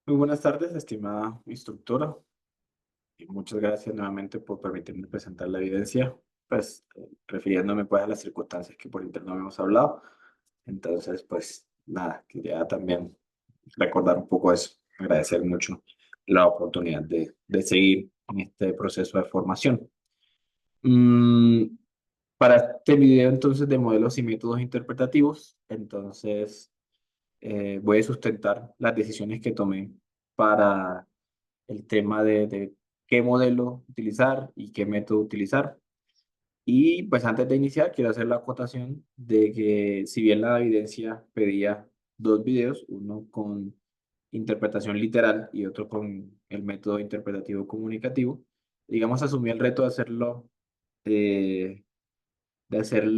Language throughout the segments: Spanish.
Muy buenas tardes, estimada instructora, y muchas gracias nuevamente por permitirme presentar la evidencia, pues refiriéndome pues a las circunstancias que por interno hemos hablado. Entonces, pues nada, quería también recordar un poco eso, agradecer mucho la oportunidad de seguir en este proceso de formación. Mm, para este video entonces de modelos y métodos interpretativos, entonces voy a sustentar las decisiones que tomé para el tema de qué modelo utilizar y qué método utilizar. Y pues antes de iniciar, quiero hacer la acotación de que si bien la evidencia pedía dos videos, uno con interpretación literal y otro con el método interpretativo comunicativo, digamos, asumí el reto de hacerlo, eh, de hacer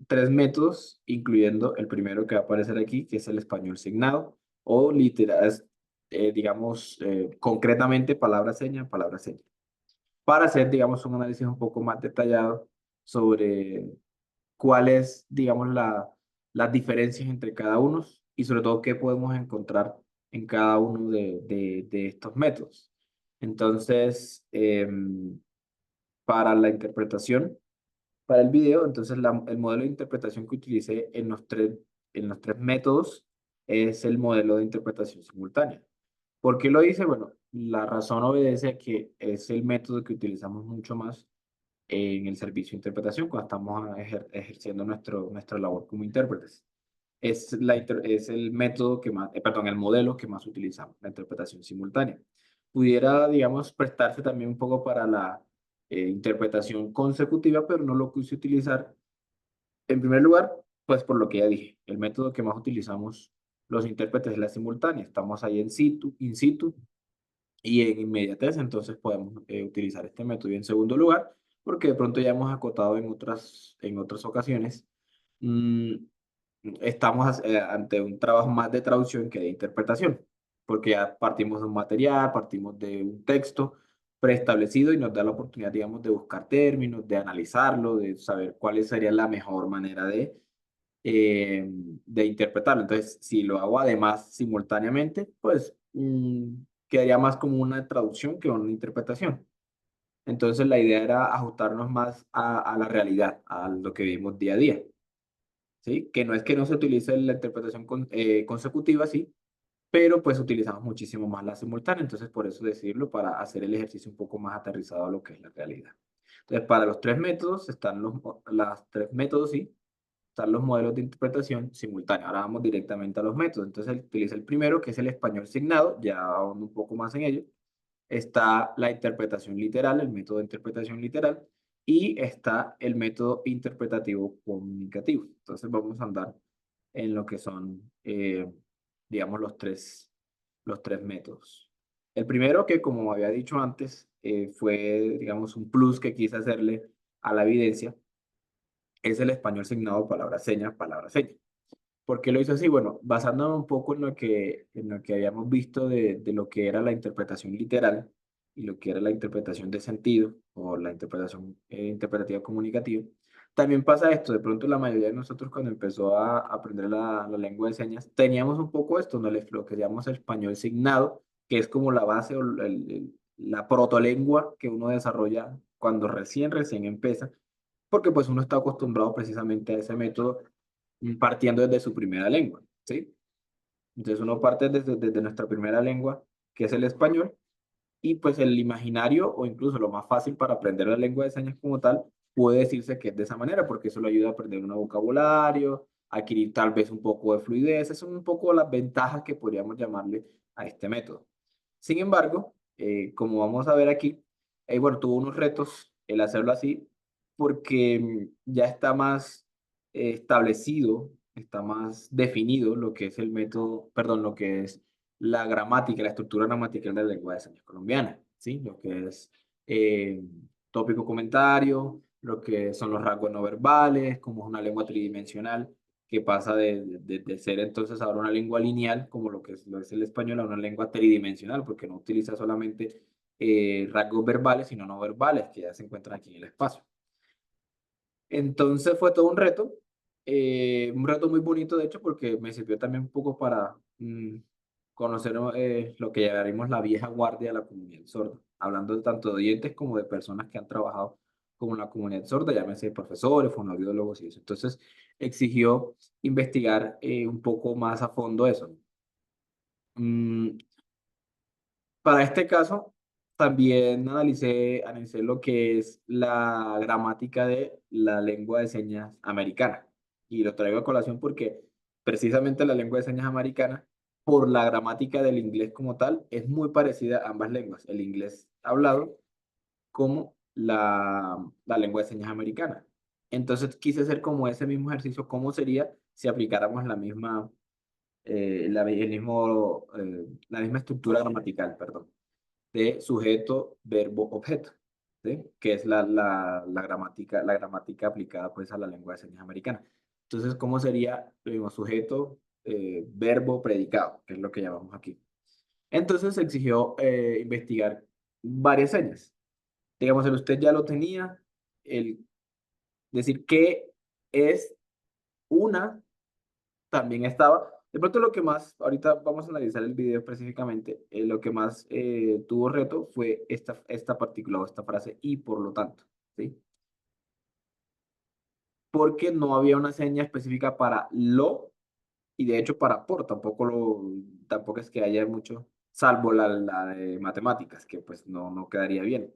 tres métodos, incluyendo el primero que va a aparecer aquí, que es el español signado, o literal, digamos, concretamente palabra seña, palabra seña, para hacer, digamos, un análisis un poco más detallado sobre cuál es, digamos, las diferencias entre cada uno y sobre todo qué podemos encontrar en cada uno de estos métodos. Entonces, para la interpretación, para el video, entonces el modelo de interpretación que utilicé en los tres métodos es el modelo de interpretación simultánea. ¿Por qué lo hice? Bueno, la razón obedece a que es el método que utilizamos mucho más en el servicio de interpretación cuando estamos ejerciendo nuestra labor como intérpretes. Es el método que más, perdón, el modelo que más utilizamos, la interpretación simultánea. Pudiera, digamos, prestarse también un poco para la interpretación consecutiva, pero no lo quise utilizar. En primer lugar, pues por lo que ya dije, el método que más utilizamos los intérpretes es la simultánea. Estamos ahí in situ y en inmediatez, entonces podemos utilizar este método. Y en segundo lugar, porque de pronto ya hemos acotado en otras ocasiones, mm, estamos ante un trabajo más de traducción que de interpretación, porque ya partimos de un material, partimos de un texto preestablecido y nos da la oportunidad, digamos, de buscar términos, de analizarlo, de saber cuál sería la mejor manera de interpretarlo. Entonces, si lo hago además simultáneamente, pues quedaría más como una traducción que una interpretación. Entonces, la idea era ajustarnos más a la realidad, a lo que vivimos día a día. ¿Sí? Que no es que no se utilice la interpretación consecutiva, sí, pero pues utilizamos muchísimo más la simultánea, entonces por eso decidirlo para hacer el ejercicio un poco más aterrizado a lo que es la realidad. Entonces, para los tres métodos están las tres métodos, sí, están los modelos de interpretación simultánea. Ahora vamos directamente a los métodos. Entonces, utiliza el primero, que es el español signado, ya ahondo un poco más en ello. Está la interpretación literal, el método de interpretación literal, y está el método interpretativo comunicativo. Entonces vamos a andar en lo que son, digamos, los tres métodos. El primero que, como había dicho antes, fue, digamos, un plus que quise hacerle a la evidencia, es el español signado palabra seña, palabra seña. ¿Por qué lo hizo así? Bueno, basándome un poco en lo que habíamos visto de lo que era la interpretación literal y lo que era la interpretación de sentido o la interpretación interpretativa comunicativa, también pasa esto. De pronto la mayoría de nosotros cuando empezó a aprender la lengua de señas, teníamos un poco esto, ¿no? Lo que llamamos el español signado, que es como la base o la protolengua que uno desarrolla cuando recién empieza, porque pues uno está acostumbrado precisamente a ese método partiendo desde su primera lengua, ¿sí? Entonces uno parte desde nuestra primera lengua, que es el español, y pues el imaginario o incluso lo más fácil para aprender la lengua de señas como tal, puede decirse que es de esa manera, porque eso le ayuda a aprender un vocabulario, adquirir tal vez un poco de fluidez, esas son un poco las ventajas que podríamos llamarle a este método. Sin embargo, como vamos a ver aquí, bueno, tuvo unos retos el hacerlo así, porque ya está más establecido, está más definido lo que es el método, perdón, lo que es la gramática, la estructura gramatical de la lengua de señas colombiana, ¿sí? Lo que es eh, tópico comentario, lo que son los rasgos no verbales, como es una lengua tridimensional, que pasa de ser entonces ahora una lengua lineal, como lo es el español, a una lengua tridimensional, porque no utiliza solamente rasgos verbales, sino no verbales, que ya se encuentran aquí en el espacio. Entonces fue todo un reto muy bonito, de hecho, porque me sirvió también un poco para conocer lo que llamaremos la vieja guardia de la comunidad sorda, hablando tanto de oyentes como de personas que han trabajado con la comunidad sorda, llámese profesores, fonoaudiólogos y eso. Entonces, exigió investigar un poco más a fondo eso. Mm, para este caso, también analicé lo que es la gramática de la lengua de señas americana. Y lo traigo a colación porque precisamente la lengua de señas americana, por la gramática del inglés como tal, es muy parecida a ambas lenguas, el inglés hablado como la lengua de señas americana. Entonces quise hacer como ese mismo ejercicio, cómo sería si aplicáramos la misma estructura gramatical, perdón, de sujeto, verbo, objeto, ¿sí? Que es la gramática aplicada pues a la lengua de señas americana. Entonces, ¿cómo sería lo mismo? Sujeto, verbo, predicado, que es lo que llamamos aquí. Entonces se exigió investigar varias señas. Digamos, el usted ya lo tenía, el decir qué es una también estaba. De pronto lo que más, ahorita vamos a analizar el video específicamente, lo que más tuvo reto fue esta partícula o esta frase y por lo tanto, ¿sí? Porque no había una seña específica para lo y de hecho para por, tampoco es que haya mucho, salvo la de matemáticas, que pues no quedaría bien.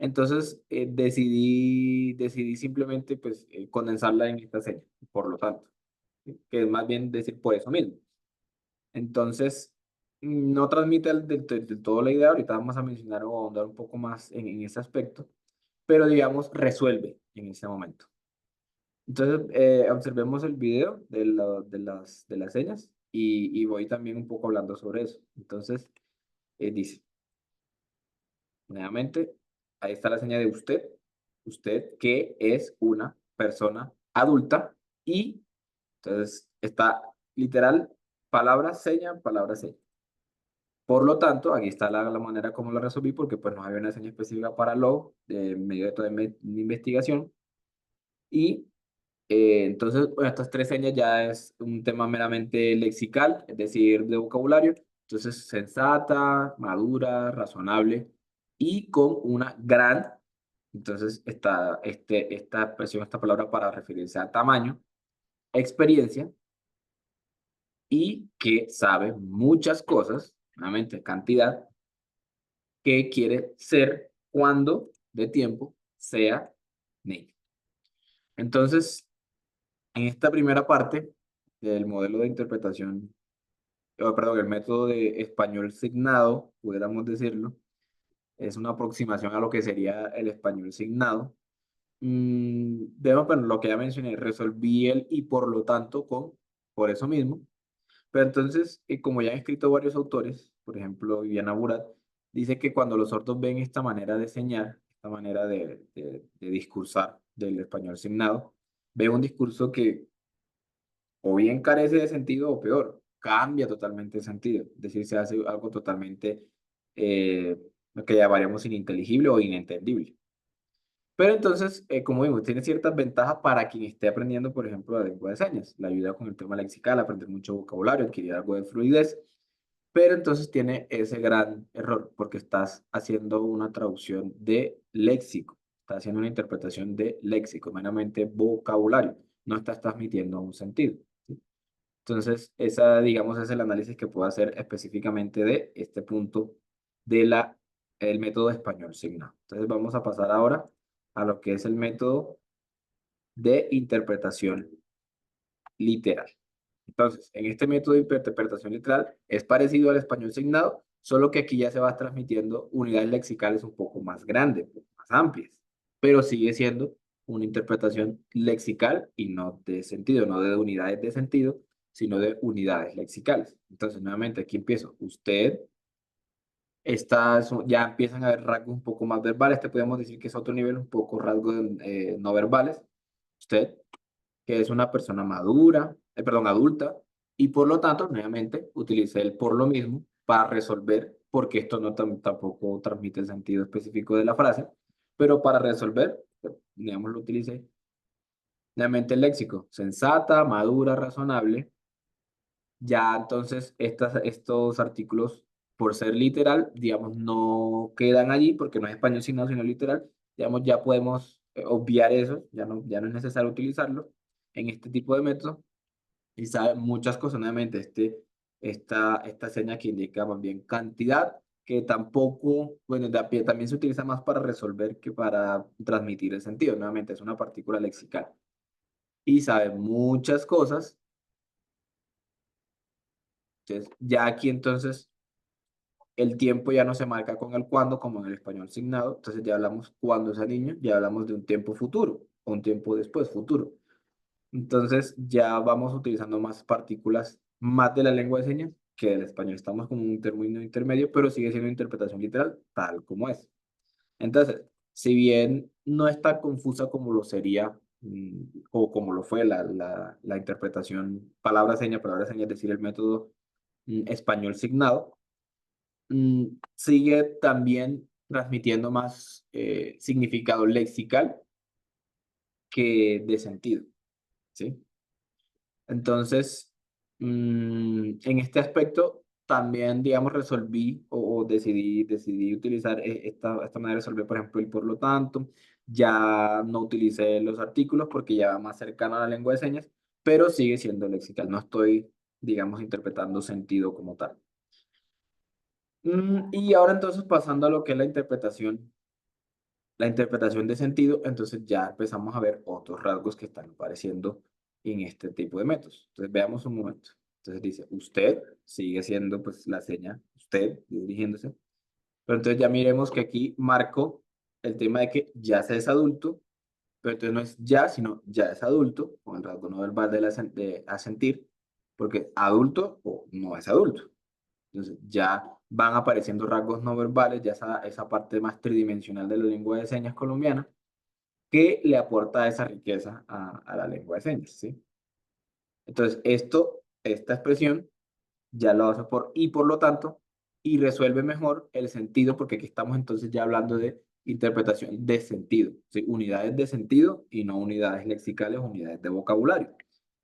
Entonces decidí simplemente pues condensarla en esta seña, por lo tanto, ¿sí? Que es más bien decir por eso mismo. Entonces, no transmite del todo la idea, ahorita vamos a mencionar o ahondar un poco más en ese aspecto, pero digamos, resuelve en ese momento. Entonces, observemos el video de las señas y voy también un poco hablando sobre eso. Entonces, dice, nuevamente, ahí está la seña de usted que es una persona adulta y entonces está literal palabra, seña. Por lo tanto, aquí está la manera como lo resolví, porque pues no había una señal específica para lo en medio de toda mi investigación. Y entonces, bueno, estas tres señas ya es un tema meramente lexical, es decir, de vocabulario. Entonces, sensata, madura, razonable y con una gran. Entonces, esta expresión, esta palabra para referirse a tamaño, experiencia y que sabe muchas cosas, nuevamente cantidad que quiere ser cuando de tiempo sea niño. Entonces, en esta primera parte del modelo de interpretación, perdón, el método de español signado, pudiéramos decirlo, es una aproximación a lo que sería el español signado. Vemos, bueno, lo que ya mencioné, resolví el y por lo tanto por eso mismo. Pero entonces, como ya han escrito varios autores, por ejemplo, Viviana Burat, dice que cuando los sordos ven esta manera de señar, esta manera de discursar del español signado, ven un discurso que o bien carece de sentido o peor, cambia totalmente de sentido. Es decir, se hace algo totalmente, lo que llamaríamos ininteligible o inentendible. Pero entonces, como vimos, tiene ciertas ventajas para quien esté aprendiendo, por ejemplo, la lengua de señas. La ayuda con el tema lexical, aprender mucho vocabulario, adquirir algo de fluidez. Pero entonces tiene ese gran error, porque estás haciendo una traducción de léxico. Estás haciendo una interpretación de léxico, meramente vocabulario. No estás transmitiendo un sentido. ¿Sí? Entonces, digamos, es el análisis que puedo hacer específicamente de este punto el método español signado. Entonces, vamos a pasar ahora a lo que es el método de interpretación literal. Entonces, en este método de interpretación literal es parecido al español signado, solo que aquí ya se va transmitiendo unidades lexicales un poco más grandes, un poco más amplias, pero sigue siendo una interpretación lexical y no de sentido, no de unidades de sentido, sino de unidades lexicales. Entonces, nuevamente aquí empiezo. Usted ya empiezan a haber rasgos un poco más verbales. Este podemos decir que es otro nivel, un poco rasgos no verbales. Usted, que es una persona madura, perdón, adulta, y por lo tanto, nuevamente, utilicé el por lo mismo para resolver, porque esto no tampoco transmite el sentido específico de la frase, pero para resolver, digamos, lo utilicé nuevamente el léxico, sensata, madura, razonable, Ya entonces estos artículos, por ser literal, digamos, no quedan allí porque no es español sino literal. Digamos, ya podemos obviar eso, ya no es necesario utilizarlo en este tipo de métodos. Y sabe muchas cosas, nuevamente, esta seña que indica más bien cantidad, que tampoco, bueno, también se utiliza más para resolver que para transmitir el sentido. Nuevamente, es una partícula lexical. Y sabe muchas cosas. Entonces, ya aquí entonces el tiempo ya no se marca con el cuándo como en el español signado. Entonces ya hablamos cuando es niño, ya hablamos de un tiempo futuro o un tiempo después futuro. Entonces ya vamos utilizando más partículas, más de la lengua de señas que del español. Estamos como en un término intermedio, pero sigue siendo interpretación literal tal como es. Entonces, si bien no es tan confusa como lo sería o como lo fue la interpretación palabra seña, es decir, el método español signado, sigue también transmitiendo más significado lexical que de sentido, ¿sí? Entonces, en este aspecto también, digamos, resolví o decidí utilizar esta manera de resolver, por ejemplo, el por lo tanto. Ya no utilicé los artículos porque ya va más cercano a la lengua de señas, pero sigue siendo lexical. No estoy, digamos, interpretando sentido como tal. Y ahora entonces pasando a lo que es la interpretación de sentido, entonces ya empezamos a ver otros rasgos que están apareciendo en este tipo de métodos. Entonces veamos un momento. Entonces dice, usted sigue siendo pues la seña, usted dirigiéndose. Pero entonces ya miremos que aquí marco el tema de que ya se es adulto, pero entonces no es ya, sino ya es adulto, con el rasgo no verbal de asentir, porque adulto o no es adulto. Entonces ya van apareciendo rasgos no verbales, ya esa parte más tridimensional de la lengua de señas colombiana, que le aporta esa riqueza a la lengua de señas, ¿sí? Entonces esta expresión ya lo hace y por lo tanto, y resuelve mejor el sentido, porque aquí estamos entonces ya hablando de interpretación de sentido, ¿sí? Unidades de sentido y no unidades lexicales, unidades de vocabulario.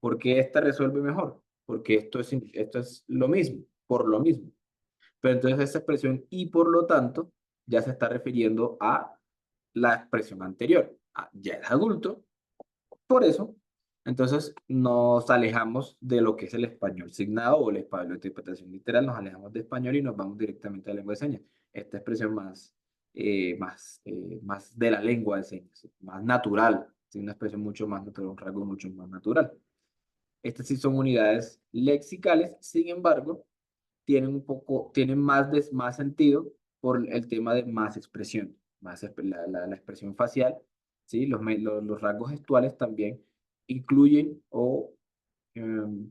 ¿Por qué esta resuelve mejor? Porque esto es lo mismo, por lo mismo. Pero entonces esa expresión y por lo tanto ya se está refiriendo a la expresión anterior. Ya es adulto, por eso. Entonces nos alejamos de lo que es el español signado o el español de interpretación literal, nos alejamos de español y nos vamos directamente a la lengua de señas. Esta expresión más de la lengua de señas, ¿sí? Más natural, ¿sí? Una expresión mucho más natural, un rasgo mucho más natural. Estas sí son unidades lexicales, sin embargo, tienen más sentido por el tema de más expresión, la expresión facial, ¿sí? Los rasgos gestuales también incluyen o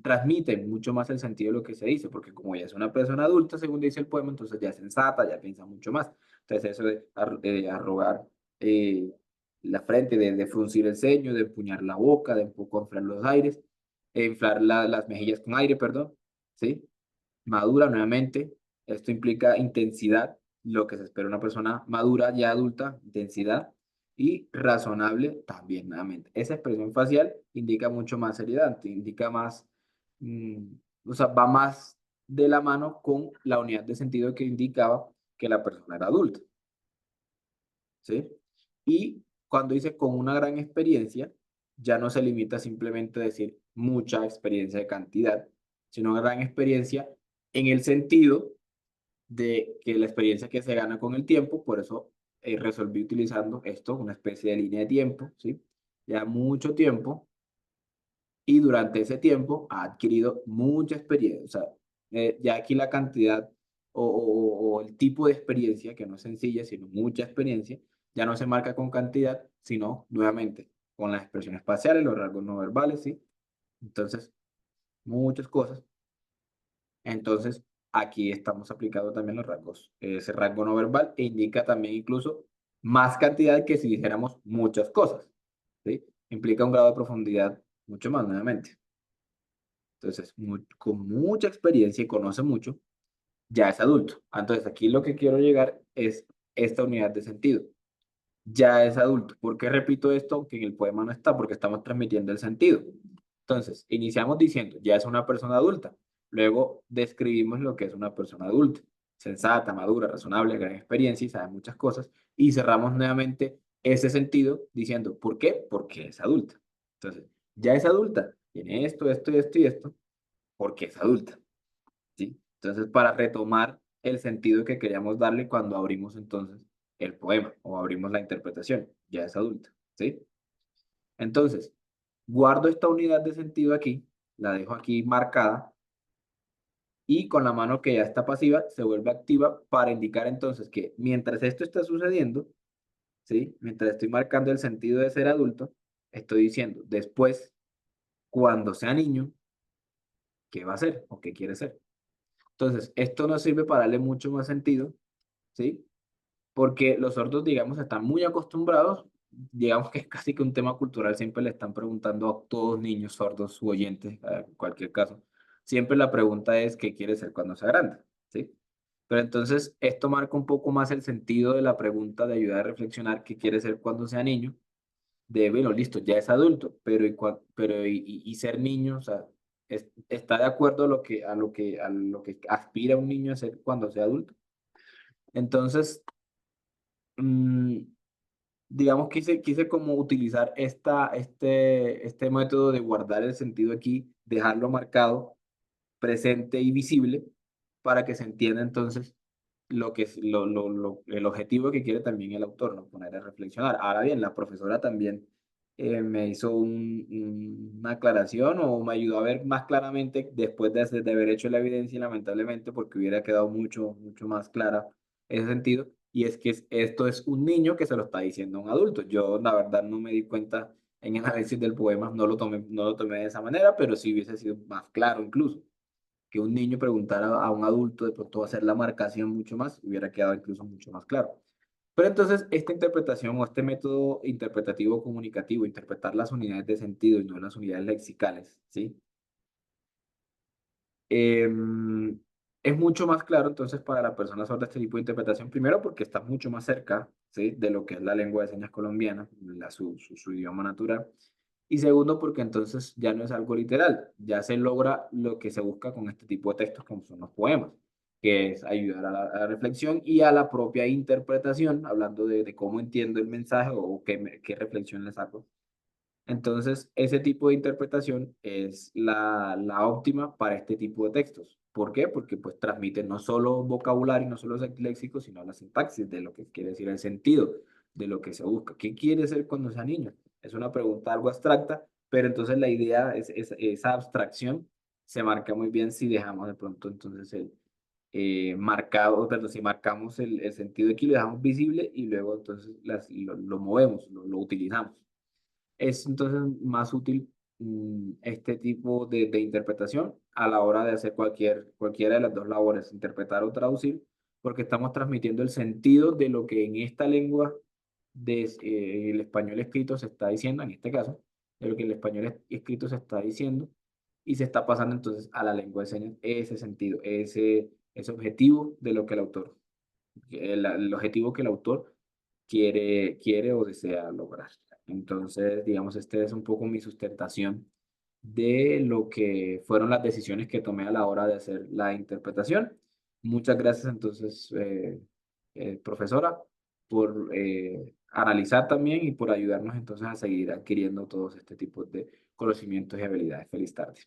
transmiten mucho más el sentido de lo que se dice, porque como ya es una persona adulta, según dice el poema, entonces ya es sensata, ya piensa mucho más. Entonces eso de arrugar eh, la frente, de fruncir el ceño, de empuñar la boca, de un poco inflar los aires, inflar las mejillas con aire, perdón, ¿sí? Madura nuevamente. Esto implica intensidad, lo que se espera de una persona madura, ya adulta, intensidad y razonable también nuevamente. Esa expresión facial indica mucho más seriedad, indica más, mm, o sea, va más de la mano con la unidad de sentido que indicaba que la persona era adulta, ¿sí? Y cuando dice con una gran experiencia, ya no se limita simplemente a decir mucha experiencia de cantidad, sino una gran experiencia en el sentido de que la experiencia que se gana con el tiempo, por eso resolví utilizando esto, una especie de línea de tiempo, ¿sí? Ya mucho tiempo y durante ese tiempo ha adquirido mucha experiencia. O sea, ya aquí la cantidad o el tipo de experiencia, que no es sencilla, sino mucha experiencia, ya no se marca con cantidad, sino nuevamente con las expresiones faciales, los rasgos no verbales, ¿sí? Entonces, muchas cosas. Entonces, aquí estamos aplicando también los rasgos, ese rango no verbal e indica también incluso más cantidad que si dijéramos muchas cosas, ¿sí? Implica un grado de profundidad mucho más nuevamente. Entonces, con mucha experiencia y conoce mucho, ya es adulto. Entonces, aquí lo que quiero llegar es esta unidad de sentido. Ya es adulto. ¿Por qué repito esto? Aunque en el poema no está, porque estamos transmitiendo el sentido. Entonces, iniciamos diciendo, ya es una persona adulta, Luego describimos lo que es una persona adulta, sensata, madura, razonable, gran experiencia y sabe muchas cosas. Y cerramos nuevamente ese sentido diciendo, ¿por qué? Porque es adulta. Entonces, ya es adulta, tiene esto, esto, esto y esto, porque es adulta, ¿sí? Entonces, para retomar el sentido que queríamos darle cuando abrimos entonces el poema o abrimos la interpretación, ya es adulta, ¿sí? Entonces, guardo esta unidad de sentido aquí, la dejo aquí marcada y con la mano que ya está pasiva se vuelve activa para indicar entonces que mientras esto está sucediendo, ¿sí? Mientras estoy marcando el sentido de ser adulto, estoy diciendo después, cuando sea niño, ¿qué va a ser o qué quiere ser? Entonces, esto nos sirve para darle mucho más sentido, ¿sí? Porque los sordos, digamos, están muy acostumbrados, digamos que es casi que un tema cultural, siempre le están preguntando a todos niños sordos u oyentes, en cualquier caso, siempre la pregunta es ¿qué quiere ser cuando sea grande? ¿Sí? Pero entonces esto marca un poco más el sentido de la pregunta de ayudar a reflexionar qué quiere ser cuando sea niño, de, bueno, listo, ya es adulto, pero y ser niño, o sea, está de acuerdo a lo que aspira un niño a ser cuando sea adulto. Entonces, mm, digamos, quise como utilizar este método de guardar el sentido aquí, dejarlo marcado, presente y visible, para que se entienda entonces lo que es el objetivo que quiere también el autor, ¿no? Poner a reflexionar. Ahora bien, la profesora también me hizo una aclaración o me ayudó a ver más claramente después de haber hecho la evidencia, y lamentablemente, porque hubiera quedado mucho, mucho más clara ese sentido, y es que esto es un niño que se lo está diciendo a un adulto. Yo, la verdad, no me di cuenta en el análisis del poema, no lo tomé de esa manera, pero sí hubiese sido más claro incluso que un niño preguntara a un adulto, de pronto hacer la marcación mucho más, hubiera quedado incluso mucho más claro. Pero entonces, esta interpretación o este método interpretativo comunicativo, interpretar las unidades de sentido y no las unidades lexicales, ¿sí? Em, es mucho más claro entonces para la persona sorda este tipo de interpretación, primero porque está mucho más cerca, ¿sí? De lo que es la lengua de señas colombiana, su idioma natural. Y segundo, porque entonces ya no es algo literal, ya se logra lo que se busca con este tipo de textos, como son los poemas, que es ayudar a la reflexión y a la propia interpretación, hablando de cómo entiendo el mensaje o qué reflexión le saco. Entonces, ese tipo de interpretación es la óptima para este tipo de textos. ¿Por qué? Porque pues transmite no solo vocabulario, no solo léxico, sino la sintaxis de lo que quiere decir el sentido, de lo que se busca. ¿Qué quiere ser cuando sea niño? Es una pregunta algo abstracta, pero entonces la idea es esa abstracción se marca muy bien si dejamos de pronto entonces el marcado, perdón, si marcamos el sentido aquí, lo dejamos visible y luego entonces lo movemos, lo utilizamos. Es entonces más útil este tipo de interpretación a la hora de hacer cualquiera de las dos labores, interpretar o traducir, porque estamos transmitiendo el sentido de lo que en esta lengua el español escrito se está diciendo, en este caso, de lo que el español escrito se está diciendo, y se está pasando entonces a la lengua de señas ese sentido, ese objetivo de lo que el autor, el objetivo que el autor quiere o desea lograr. Entonces, digamos, este es un poco mi sustentación de lo que fueron las decisiones que tomé a la hora de hacer la interpretación. Muchas gracias entonces, profesora, por analizar también y por ayudarnos entonces a seguir adquiriendo todos este tipo de conocimientos y habilidades. Feliz tarde.